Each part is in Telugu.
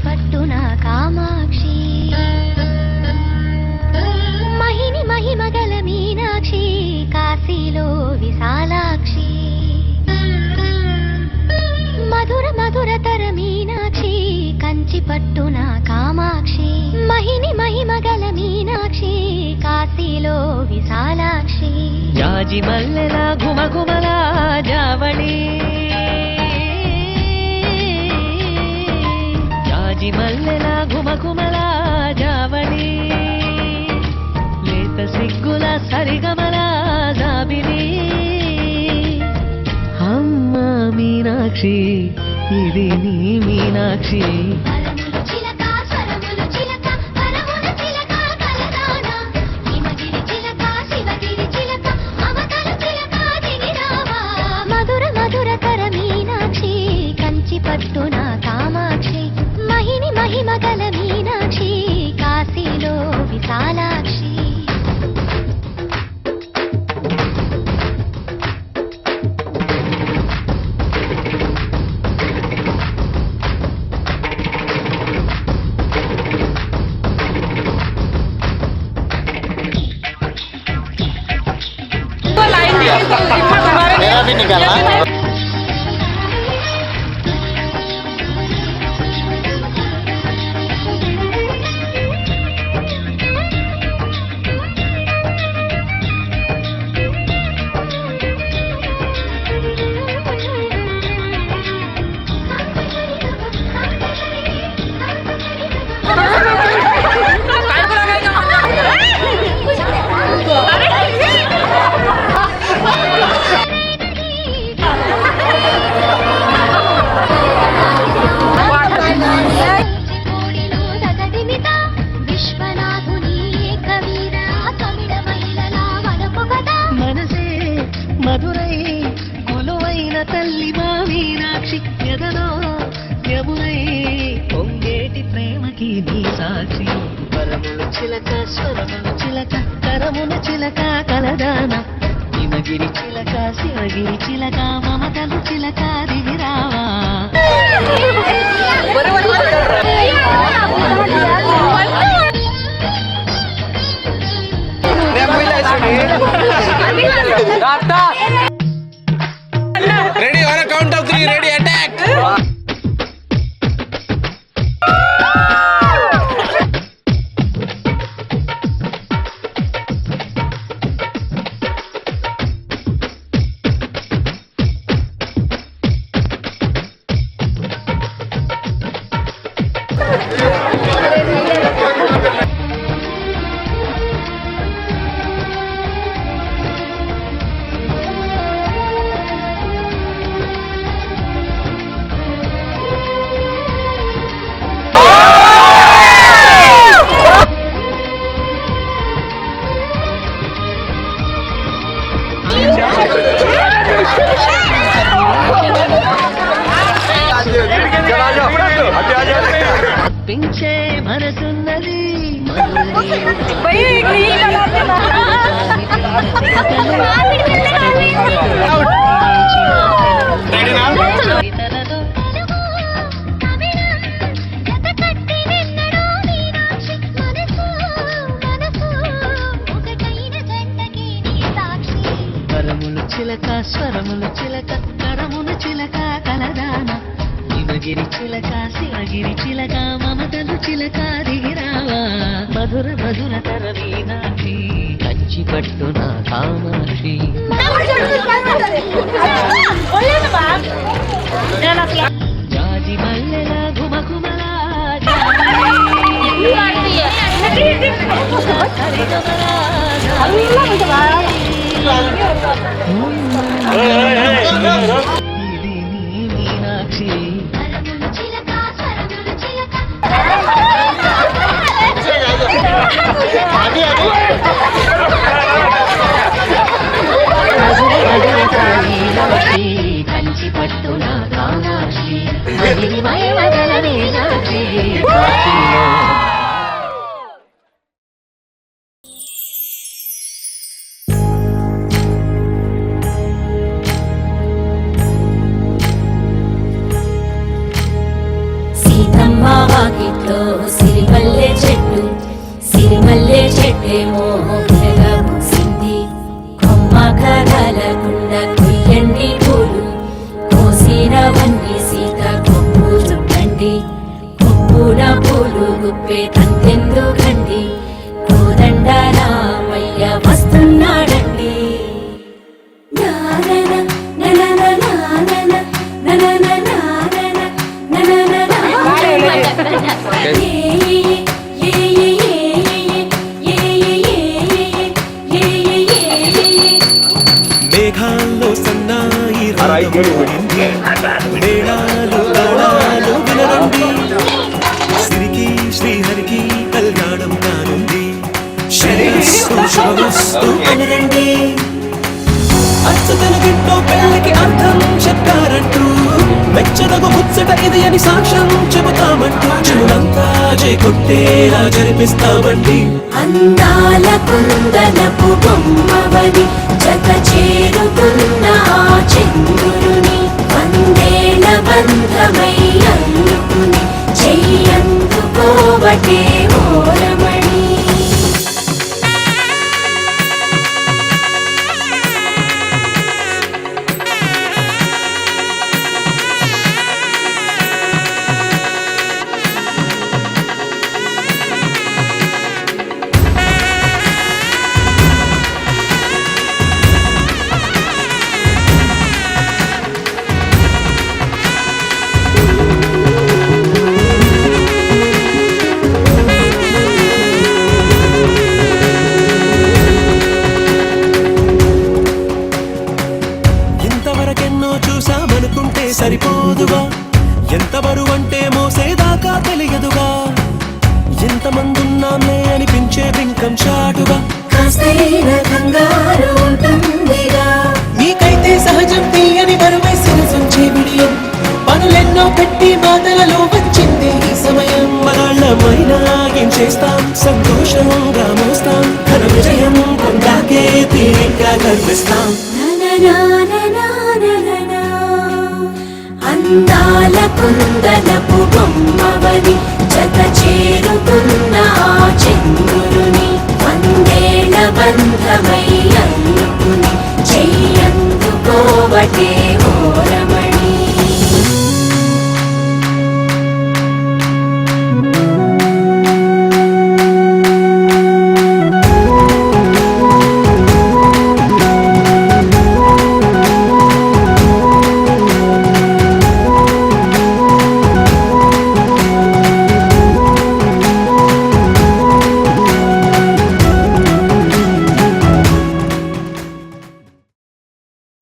పట్టున కామాక్షి మహిని మహిమగల మీనాక్షి కాశీలో విశాలాక్షి మధుర మధురతర మీనాక్షి కంచి పట్టున కామాక్షి మహిని మహిమగల మీనాక్షి కాశీలో విశాలాక్షి జాజి మల్లెల ఘుమఘుమల జావళి జాజి మల్లెల ఘుమఘుమల జావళి లేత సిగ్గుల సరిగమల జాబిలి అమ్మ మీనాక్షి ఇది నీ మీనాక్షి మధుర మధురతర మీనాక్షి కంచి పట్టున కామాక్షి మహిని మహిమగల మీనాక్షి కాశీలో విశాలాక్షి मेरा भी निकाला మధురై కొలువైన తల్లి మా మీనాక్షి ఎదలో యమునై పొంగేటి ప్రేమకి నీ సాక్షి పరములు చిలక స్వరములు చిలక కరమున చిలక కలదాన హిమగిరి చిలక శివగిరి చిలక మమతలు చిలక దిగిరావా ready on a count of 3 ready attack పించే మనసున్నది కరములు చిలక స్వరములు చిలక కరమున చిలక కలదాన హిమగిరి చిలక శివగిరి చిలక మమతలు చిలక దిగిరావా మధుర మధుర తర మీనాక్షి కంచి పట్టున కామాక్షి జాజి మల్లెల ఘుమఘుమల ఇది నీ మీనాక్షి కంచి పట్టున కామాక్షి మహిమగల మీనాక్షి కాశీలో సీతమ్మ గుప్పే తంతెందు గండి కోదండ రామయ్య వస్తున్నాడండి. నానన ననన నానన ననన నానన ననన మేఘాల్లో సన్నాయి రాగమోడింది, మేళాలు తాళాలు వినరండి, సిరికి శ్రీహరికి కళ్యాణం కానుంది, శ్రేయస్సు శుభమస్తు అనరండి. అచ్చతనగింట్లో పెళ్ళికి అర్థం చెప్పారంటూ, మెచ్చదగు ముచ్చట ఇది అని సాక్ష్యం చెబుతామంటూ, చెవులంతా చేకొట్టేలా జరిపిస్తామండి. అందాల కుందనపు బొమ్మవని జత చేరుతున్న ఆ చంద్రుని వందేల బంధమై అల్లుకుని చెయ్యందుకోవటే ఓరమణి. ఇంతవరకెన్నో చూసామనుకుంటే సరిపోదుగా, ఎంత బరువంటే మోసేదాకా తెలియదుగా, ఎంతమందున్నామే అనిపించే బింకం చాటుగా, కాస్తైన కంగారు ఉంటుందిగా, మీకైతే సహజం తీయని బరువై సిరసంచే బిడియం, పనులెన్నో పెట్టి మాటలలో వచ్చింది ఈ సమయం. మనాళ్ళమైనా ఏం చేస్తాం, సంతోషంగా మోస్తాం, ఘన విజయం పొందాకే తీరిగ్గా కనిపిస్తాం. నననాననానననా. అందాల కుందనపు బొమ్మవని జత చేరుతున్న ఆ చంద్రుని వందేల బంధమై అల్లుకుని చెయ్యందుకోవటే ఓరమణి.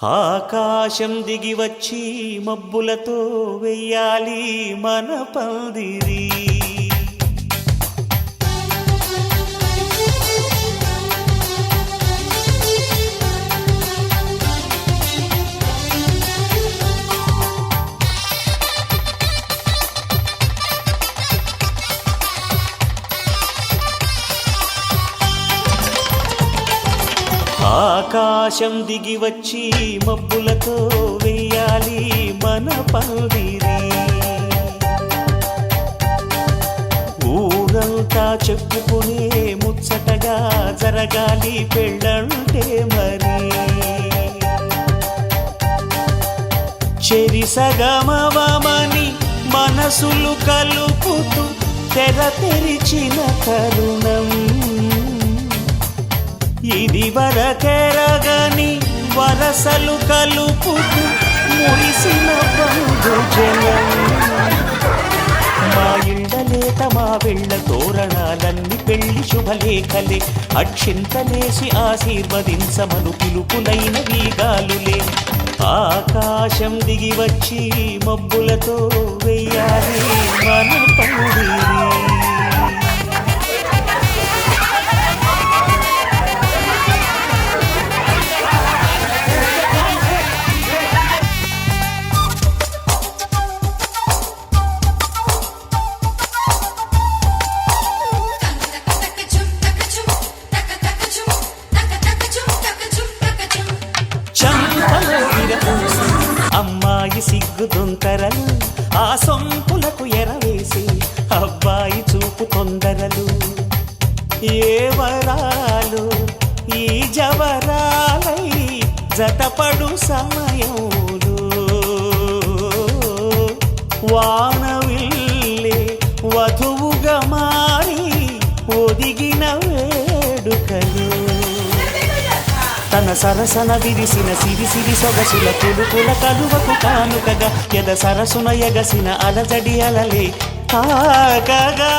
ఆకాశం దిగి వచ్చి మబ్బులతో వెయ్యాలి మన పందిరి, ఆకాశం దిగి వచ్చి మబ్బులతో వెయ్యాలి మన పందిరి, ఊరంతా చెప్పుకునే ముచ్చటగా జరగాలి పెళ్ళంటే మరి, చెరిసగమవమని మనసులు కలుపుతూ తెర తెరిచిన తరుణం, ఇది వరకెరగని వరసలు కలుపుతూ మురిసిన బంధుజనం. మా ఇళ్ళలేత మా వెళ్ళ తోరణాలన్నీ పెళ్లి శుభలేఖలే, అక్షింతలేసి ఆశీర్వదించమను పిలుపులైన వీగాలులే. ఆకాశం దిగి వచ్చి మబ్బులతో వెయ్యాలి మన పందిరి. అమ్మాయి సిగ్గు దొంతరలు, ఆ సొంపులకు ఎరవేసి అబ్బాయి చూపు తొందరలు, ఏ వరాలు ఈ జవరాలై జతపడు సమయంలో, వానవిల్లే వధువుగా మా సరసన విరిసిన సిరి సిరి సొగసుల పులుపుల కలువకు కానుకగా ఎద సరసున ఎగసిన అలజడి అలలే తాగగా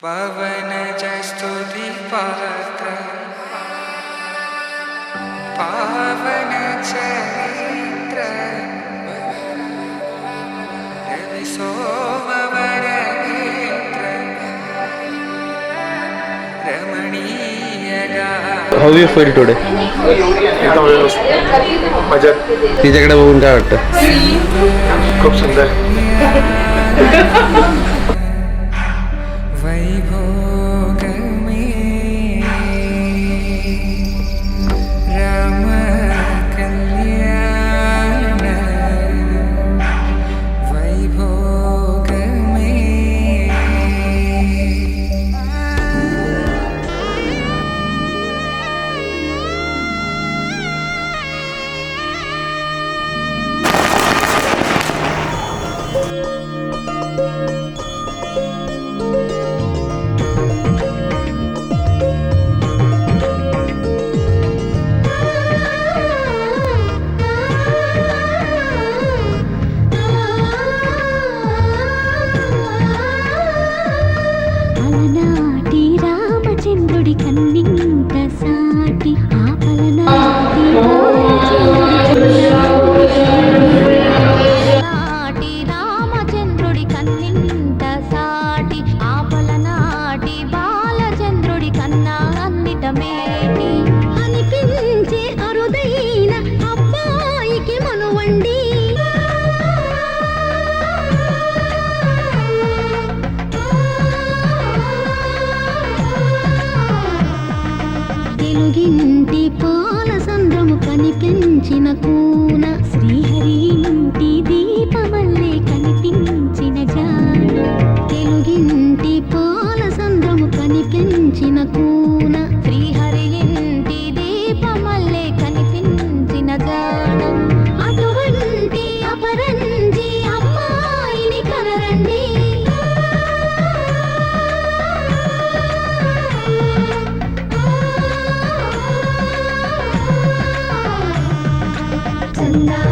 पवन स्तुति पात्र पावन चरित्र रवि सोमवर नेत्र रमणीय How do you feel today? मजेत. तिच्याकडे बघून काय वाटतं? खूप सुंदर. वैभोग में राम कल्याण वैभोग में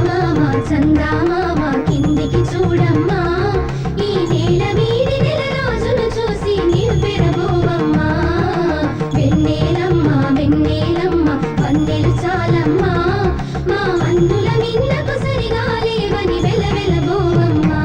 చందమామ చందమామ కిందికి చూడమ్మా ఈ నేల మీది నెల రోజులు చూసి నీవు పెరబోవమ్మా వెన్నెలమ్మ వెన్నెలమ్మ వందెలు చాలమ్మా మా అందుల మిన్నకు సరిగా లేవని వెలవెలబోవమ్మా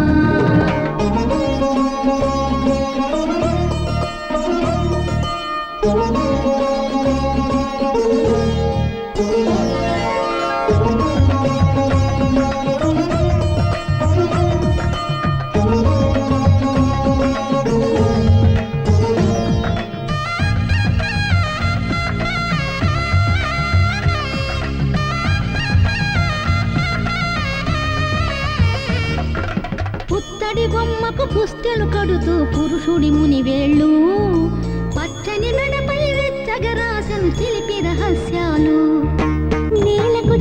పుత్తడి బొమ్మకు పుస్తెలు కడుతూ పురుషుడి ముని వేళ్ళు పచ్చని మెడపై వెచ్చగరాసను చిలిపి రహస్యాలు నేలకు